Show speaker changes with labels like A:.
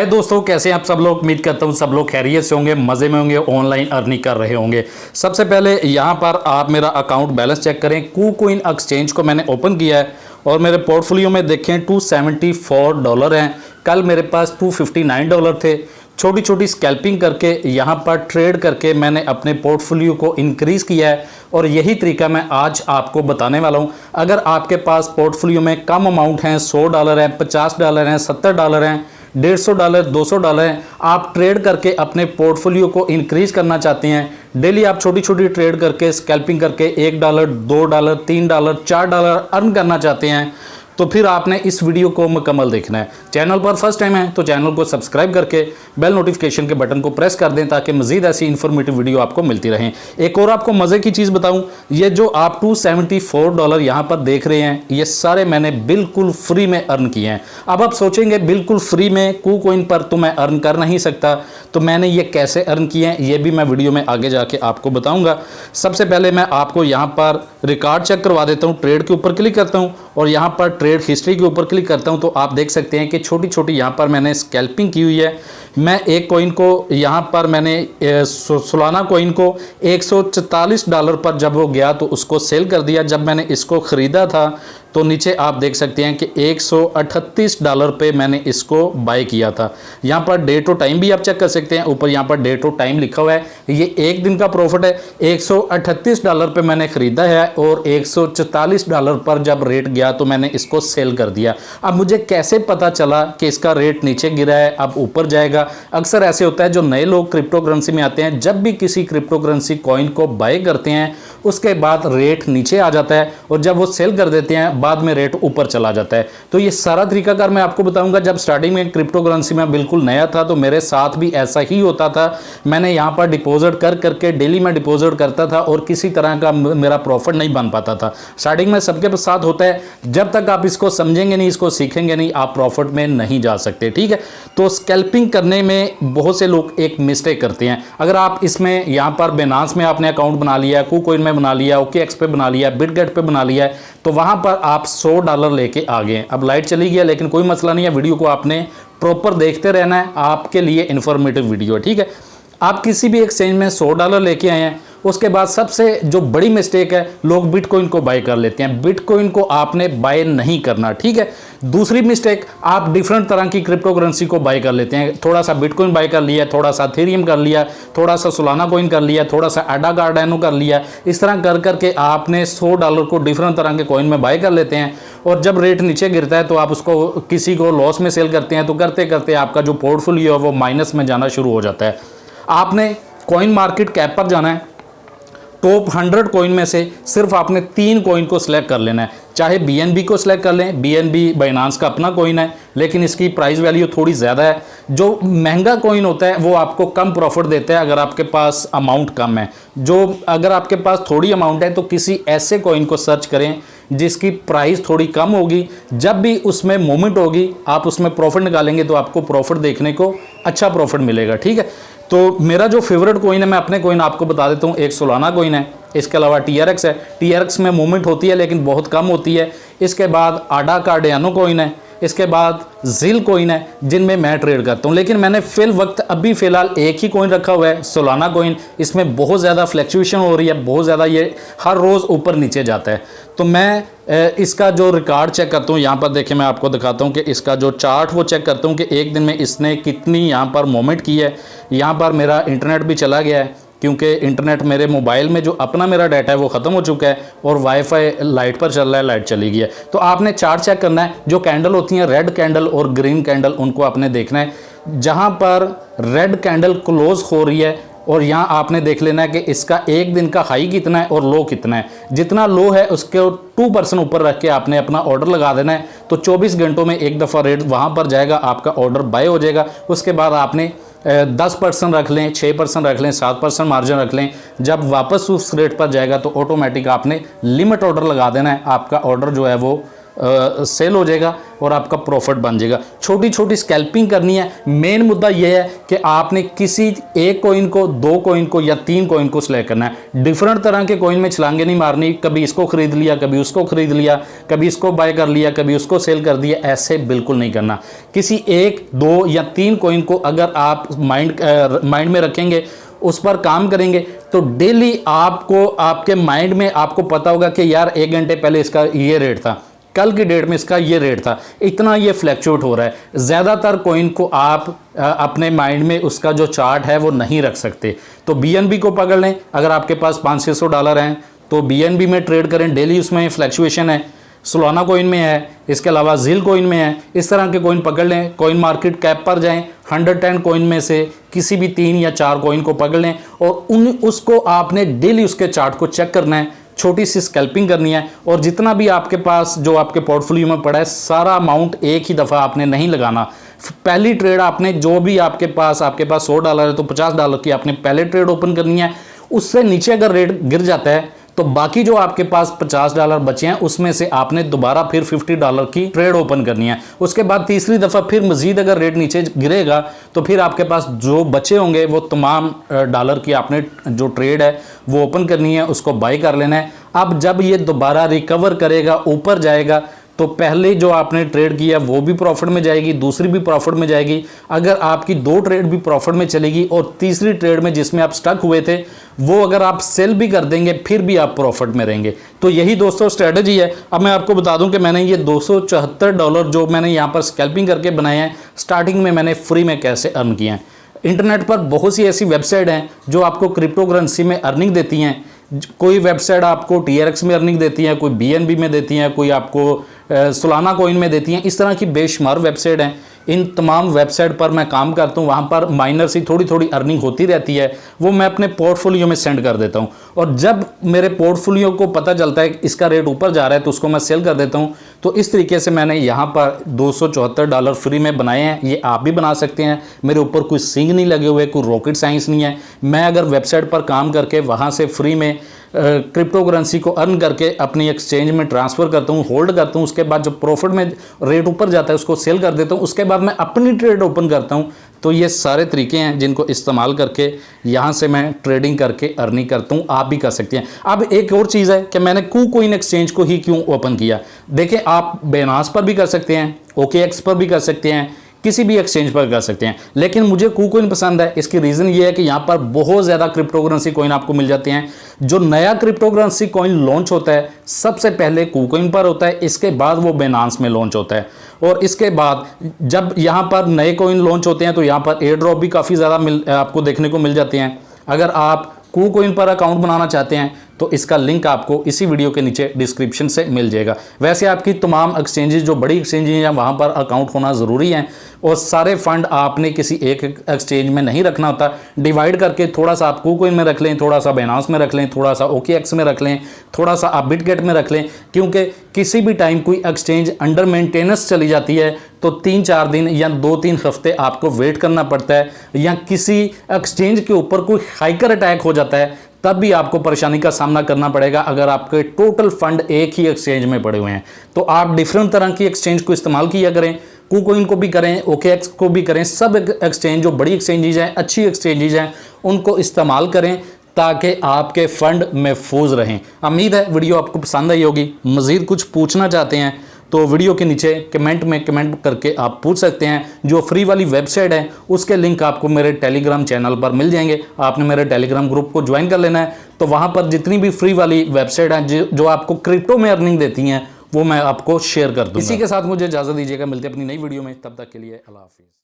A: हाय दोस्तों, कैसे हैं आप सब लोग। उम्मीद करता हूँ सब लोग खैरियत से होंगे, मज़े में होंगे, ऑनलाइन अर्निंग कर रहे होंगे। सबसे पहले यहाँ पर आप मेरा अकाउंट बैलेंस चेक करें। KuCoin एक्सचेंज को मैंने ओपन किया है और मेरे पोर्टफोलियो में देखें $274 हैं। कल मेरे पास $259 थे। छोटी छोटी स्कैल्पिंग करके यहाँ पर ट्रेड करके मैंने अपने पोर्टफोलियो को इंक्रीज़ किया है और यही तरीका मैं आज आपको बताने वाला हूँ। अगर आपके पास पोर्टफोलियो में कम अमाउंट हैं, $100 हैं, $50 हैं, $70 हैं, $150, $200 हैं, आप ट्रेड करके अपने पोर्टफोलियो को इंक्रीज़ करना चाहते हैं, डेली आप छोटी छोटी ट्रेड करके स्कैल्पिंग करके $1, $2, $3, $4 अर्न करना चाहते हैं, तो फिर आपने इस वीडियो को मुकम्मल देखना है। चैनल पर फर्स्ट टाइम है तो चैनल को सब्सक्राइब करके बेल नोटिफिकेशन के बटन को प्रेस कर दें ताकि मजीद ऐसी इन्फॉर्मेटिव वीडियो आपको मिलती रहें। एक और आपको मज़े की चीज़ बताऊं, ये जो आप $274 यहाँ पर देख रहे हैं, ये सारे मैंने बिल्कुल फ्री में अर्न किए हैं। अब आप सोचेंगे बिल्कुल फ्री में KuCoin पर तो मैं अर्न कर नहीं सकता, तो मैंने ये कैसे अर्न किए हैं ये भी मैं वीडियो में आगे जाके आपको बताऊँगा। सबसे पहले मैं आपको यहाँ पर रिकॉर्ड चेक करवा देता हूँ। ट्रेड के ऊपर क्लिक करता हूँ और यहाँ पर ट्रेड हिस्ट्री के ऊपर क्लिक करता हूं तो आप देख सकते हैं कि छोटी छोटी यहाँ पर मैंने स्कैल्पिंग की हुई है। मैं एक कॉइन को यहाँ पर मैंने सोलाना कॉइन को $144 पर जब वो गया तो उसको सेल कर दिया। जब मैंने इसको ख़रीदा था तो नीचे आप देख सकते हैं कि $138 पे मैंने इसको बाय किया था। यहाँ पर डेट और टाइम भी आप चेक कर सकते हैं। ऊपर यहाँ पर डेट और टाइम लिखा हुआ है। ये एक दिन का प्रॉफिट है। $138 पे मैंने ख़रीदा है और $144 पर जब रेट गया तो मैंने इसको सेल कर दिया। अब मुझे कैसे पता चला कि इसका रेट नीचे गिरा है, अब ऊपर जाएगा। अक्सर ऐसे होता है, जो नए लोग क्रिप्टो करेंसी में आते हैं, जब भी किसी क्रिप्टो करेंसी कॉइन को बाय करते हैं उसके बाद रेट नीचे आ जाता है और जब वो सेल कर देते हैं बाद में रेट ऊपर चला जाता है। तो ये सारा तरीकाकार मैं आपको बताऊंगा। जब स्टार्टिंग में क्रिप्टो करेंसी में बिल्कुल नया था तो मेरे साथ भी ऐसा ही होता था। मैंने यहाँ पर डिपॉजिट कर करके डेली में डिपॉजिट करता था और किसी तरह का मेरा प्रॉफिट नहीं बन पाता था। स्टार्टिंग में सबके साथ होता है, जब तक आप इसको समझेंगे नहीं, इसको सीखेंगे नहीं, आप प्रॉफिट में नहीं जा सकते। ठीक है, तो स्कैल्पिंग करने में बहुत से लोग एक मिस्टेक करते हैं। अगर आप इसमें यहाँ पर बिनांस में आपने अकाउंट बना लिया, KuCoin में बना लिया, OKX पे बना लिया, बिटगेट पे बना लिया है, तो वहां पर आप $100 लेके आ गए। अब लाइट चली गया लेकिन कोई मसला नहीं है, वीडियो को आपने प्रॉपर देखते रहना है, आपके लिए इंफॉर्मेटिव वीडियो है। ठीक है, आप किसी भी एक्सचेंज में $100 लेके आए हैं, उसके बाद सबसे जो बड़ी मिस्टेक है, लोग बिटकॉइन को बाय कर लेते हैं। बिटकॉइन को आपने बाय नहीं करना। ठीक है, दूसरी मिस्टेक, आप डिफरेंट तरह की क्रिप्टो करेंसी को बाय कर लेते हैं। थोड़ा सा बिटकॉइन बाय कर लिया, थोड़ा सा इथेरियम कर लिया, थोड़ा सा सोलाना कॉइन कर लिया, थोड़ा सा ADA कार्डानो कर लिया। इस तरह कर करके आपने $100 को डिफरेंट तरह के कॉइन में बाय कर लेते हैं और जब रेट नीचे गिरता है तो आप उसको किसी को लॉस में सेल करते हैं। तो करते करते आपका जो पोर्टफोलियो है वो माइनस में जाना शुरू हो जाता है। आपने कॉइन मार्केट कैप पर जाना है, टॉप 100 कॉइन में से सिर्फ आपने 3 कॉइन को सिलेक्ट कर लेना है। चाहे BNB को सिलेक्ट कर लें, BNB बाइनांस का अपना कॉइन है लेकिन इसकी प्राइस वैल्यू थोड़ी ज़्यादा है। जो महंगा कॉइन होता है वो आपको कम प्रॉफिट देता है अगर आपके पास अमाउंट कम है। अगर आपके पास थोड़ी अमाउंट है तो किसी ऐसे कॉइन को सर्च करें जिसकी प्राइस थोड़ी कम होगी। जब भी उसमें मूवमेंट होगी आप उसमें प्रॉफिट निकालेंगे तो आपको प्रॉफिट देखने को अच्छा प्रॉफिट मिलेगा। ठीक है, तो मेरा जो फेवरेट कॉइन है, मैं अपने कॉइन आपको बता देता हूँ। एक सोलाना कॉइन है, इसके अलावा TRX है। TRX में मूवमेंट होती है लेकिन बहुत कम होती है। इसके बाद ADA कार्डानो कॉइन है, इसके बाद ZIL कॉइन है, जिनमें मैं ट्रेड करता हूं। लेकिन मैंने अभी फ़िलहाल एक ही कॉइन रखा हुआ है, सोलाना कॉइन। इसमें बहुत ज़्यादा फ्लैक्चुएशन हो रही है, बहुत ज़्यादा, ये हर रोज़ ऊपर नीचे जाता है। तो मैं इसका जो रिकॉर्ड चेक करता हूँ, यहाँ पर देखिए मैं आपको दिखाता हूँ कि इसका जो चार्ट वो चेक करता हूँ कि एक दिन में इसने कितनी यहाँ पर मूवमेंट की है। यहाँ पर मेरा इंटरनेट भी चला गया है क्योंकि इंटरनेट मेरे मोबाइल में जो अपना मेरा डाटा है वो ख़त्म हो चुका है और वाईफाई लाइट पर चल रहा है, लाइट चली गई है। तो आपने चार्ट चेक करना है। जो कैंडल होती हैं, रेड कैंडल और ग्रीन कैंडल, उनको आपने देखना है। जहाँ पर रेड कैंडल क्लोज हो रही है और यहाँ आपने देख लेना है कि इसका एक दिन का हाई कितना है और लो कितना है। जितना लो है उसके 2% ऊपर रख के आपने अपना ऑर्डर लगा देना है। तो 24 घंटों में एक दफ़ा रेट वहाँ पर जाएगा, आपका ऑर्डर बाय हो जाएगा। उसके बाद आपने 10% रख लें, 6% रख लें, 7% मार्जिन रख लें। जब वापस उस रेट पर जाएगा तो ऑटोमेटिक आपने लिमिट ऑर्डर लगा देना है। आपका ऑर्डर जो है वो सेल हो जाएगा और आपका प्रॉफिट बन जाएगा। छोटी छोटी स्कैल्पिंग करनी है। मेन मुद्दा यह है कि आपने किसी एक कॉइन को, 2 कॉइन को या 3 कॉइन को सिलेक्ट करना है। डिफरेंट तरह के कॉइन में छलांगे नहीं मारनी, कभी इसको खरीद लिया, कभी उसको खरीद लिया, कभी इसको बाय कर लिया, कभी उसको सेल कर दिया, ऐसे बिल्कुल नहीं करना। किसी 1, 2 या 3 कॉइन को अगर आप माइंड में रखेंगे, उस पर काम करेंगे, तो डेली आपको आपके माइंड में आपको पता होगा कि यार 1 घंटे पहले इसका ये रेट था, कल की डेट में इसका ये रेट था, इतना ये फ्लैक्चुएट हो रहा है। ज़्यादातर कॉइन को आप अपने माइंड में उसका जो चार्ट है वो नहीं रख सकते। तो BNB को पकड़ लें, अगर आपके पास $500-600 हैं तो BNB में ट्रेड करें, डेली उसमें फ्लैक्चुएशन है। सोलाना कॉइन में है, इसके अलावा ZIL कॉइन में है। इस तरह के कॉइन पकड़ लें। कॉइन मार्केट कैप पर जाएं, 110 कॉइन में से किसी भी 3 या 4 कॉइन को पकड़ लें और उसको आपने डेली उसके चार्ट को चेक करना है। छोटी सी स्कैल्पिंग करनी है और जितना भी आपके पास जो आपके पोर्टफोलियो में पड़ा है, सारा अमाउंट एक ही दफ़ा आपने नहीं लगाना। पहली ट्रेड आपने जो भी आपके पास $100 है तो $50 की आपने पहले ट्रेड ओपन करनी है। उससे नीचे अगर रेट गिर जाता है तो बाकी जो आपके पास $50 बचे हैं उसमें से आपने दोबारा फिर $50 की ट्रेड ओपन करनी है। उसके बाद तीसरी दफ़ा फिर मजीद अगर रेट नीचे गिरेगा तो फिर आपके पास जो बचे होंगे वो तमाम डॉलर की आपने जो ट्रेड है वो ओपन करनी है, उसको बाय कर लेना है। अब जब ये दोबारा रिकवर करेगा, ऊपर जाएगा, तो पहले जो आपने ट्रेड किया वो भी प्रॉफिट में जाएगी, दूसरी भी प्रॉफिट में जाएगी। अगर आपकी 2 ट्रेड भी प्रॉफिट में चलेगी और तीसरी ट्रेड में जिसमें आप स्टक हुए थे वो अगर आप सेल भी कर देंगे फिर भी आप प्रॉफिट में रहेंगे। तो यही दोस्तों स्ट्रेटजी है। अब मैं आपको बता दूं कि मैंने ये $274 जो मैंने यहाँ पर स्कैल्पिंग करके बनाए हैं, स्टार्टिंग में मैंने फ्री में कैसे अर्न किए हैं। इंटरनेट पर बहुत सी ऐसी वेबसाइट हैं जो आपको क्रिप्टो करेंसी में अर्निंग देती हैं। कोई वेबसाइट आपको TRX में अर्निंग देती है, कोई BNB में देती हैं, कोई आपको सोलाना कॉइन में देती हैं। इस तरह की बेशुमार वेबसाइट हैं। इन तमाम वेबसाइट पर मैं काम करता हूँ, वहाँ पर माइनर से थोड़ी थोड़ी अर्निंग होती रहती है, वो मैं अपने पोर्टफोलियो में सेंड कर देता हूँ। और जब मेरे पोर्टफोलियो को पता चलता है कि इसका रेट ऊपर जा रहा है तो उसको मैं सेल कर देता हूँ। तो इस तरीके से मैंने यहाँ पर $274 फ्री में बनाए हैं। ये आप भी बना सकते हैं। मेरे ऊपर कोई सिंग नहीं लगे हुए, कोई रॉकेट साइंस नहीं है। मैं अगर वेबसाइट पर काम करके वहाँ से फ्री में क्रिप्टो करेंसी को अर्न करके अपनी एक्सचेंज में ट्रांसफ़र करता हूँ, होल्ड करता हूँ, उसके बाद जब प्रॉफिट में रेट ऊपर जाता है उसको सेल कर देता हूँ, उसके बाद मैं अपनी ट्रेड ओपन करता हूँ। तो ये सारे तरीके हैं जिनको इस्तेमाल करके यहाँ से मैं ट्रेडिंग करके अर्निंग करता हूँ। आप भी कर सकते हैं। अब एक और चीज़ है कि मैंने KuCoin एक्सचेंज को ही क्यों ओपन किया। देखें, आप Binance पर भी कर सकते हैं, OKX पर भी कर सकते हैं, किसी भी एक्सचेंज पर कर सकते हैं, लेकिन मुझे KuCoin पसंद है। इसकी रीज़न ये है कि यहाँ पर बहुत ज़्यादा क्रिप्टो करेंसी कॉइन आपको मिल जाते हैं। जो नया क्रिप्टो करेंसी कॉइन लॉन्च होता है सबसे पहले KuCoin पर होता है, इसके बाद वो Binance में लॉन्च होता है। और इसके बाद जब यहाँ पर नए कॉइन लॉन्च होते हैं तो यहाँ पर एयर ड्रॉप भी काफ़ी ज़्यादा आपको देखने को मिल जाते हैं। अगर आप KuCoin पर अकाउंट बनाना चाहते हैं तो इसका लिंक आपको इसी वीडियो के नीचे डिस्क्रिप्शन से मिल जाएगा। वैसे आपकी तमाम एक्सचेंजेस जो बड़ी एक्सचेंजेस हैं वहाँ पर अकाउंट होना ज़रूरी है और सारे फंड आपने किसी एक एक्सचेंज में नहीं रखना होता। डिवाइड करके थोड़ा सा आप KuCoin में रख लें, थोड़ा सा Binance में रख लें, थोड़ा सा OKX में रख लें, थोड़ा सा आप Bitget में रख लें, क्योंकि किसी भी टाइम कोई एक्सचेंज अंडर मेंटेनेंस चली जाती है तो 3-4 दिन या 2-3 हफ्ते आपको वेट करना पड़ता है, या किसी एक्सचेंज के ऊपर कोई हाइकर अटैक हो जाता है तब भी आपको परेशानी का सामना करना पड़ेगा अगर आपके टोटल फंड एक ही एक्सचेंज में पड़े हुए हैं। तो आप डिफरेंट तरह की एक्सचेंज को इस्तेमाल किया करें, KuCoin को भी करें, OKX को भी करें। सब एक्सचेंज जो बड़ी एक्सचेंजेज हैं, अच्छी एक्सचेंजेज हैं, उनको इस्तेमाल करें ताकि आपके फंड महफूज रहें। उम्मीद है वीडियो आपको पसंद आई होगी। मज़ीद कुछ पूछना चाहते हैं तो वीडियो के नीचे कमेंट में कमेंट करके आप पूछ सकते हैं। जो फ्री वाली वेबसाइट है उसके लिंक आपको मेरे टेलीग्राम चैनल पर मिल जाएंगे। आपने मेरे टेलीग्राम ग्रुप को ज्वाइन कर लेना है, तो वहाँ पर जितनी भी फ्री वाली वेबसाइट हैं जो आपको क्रिप्टो में अर्निंग देती हैं वो मैं आपको शेयर कर दूँगा। इसी के साथ मुझे इजाज़त दीजिएगा, मिलते हैं अपनी नई वीडियो में, तब तक के लिए अल्लाह हाफिज़।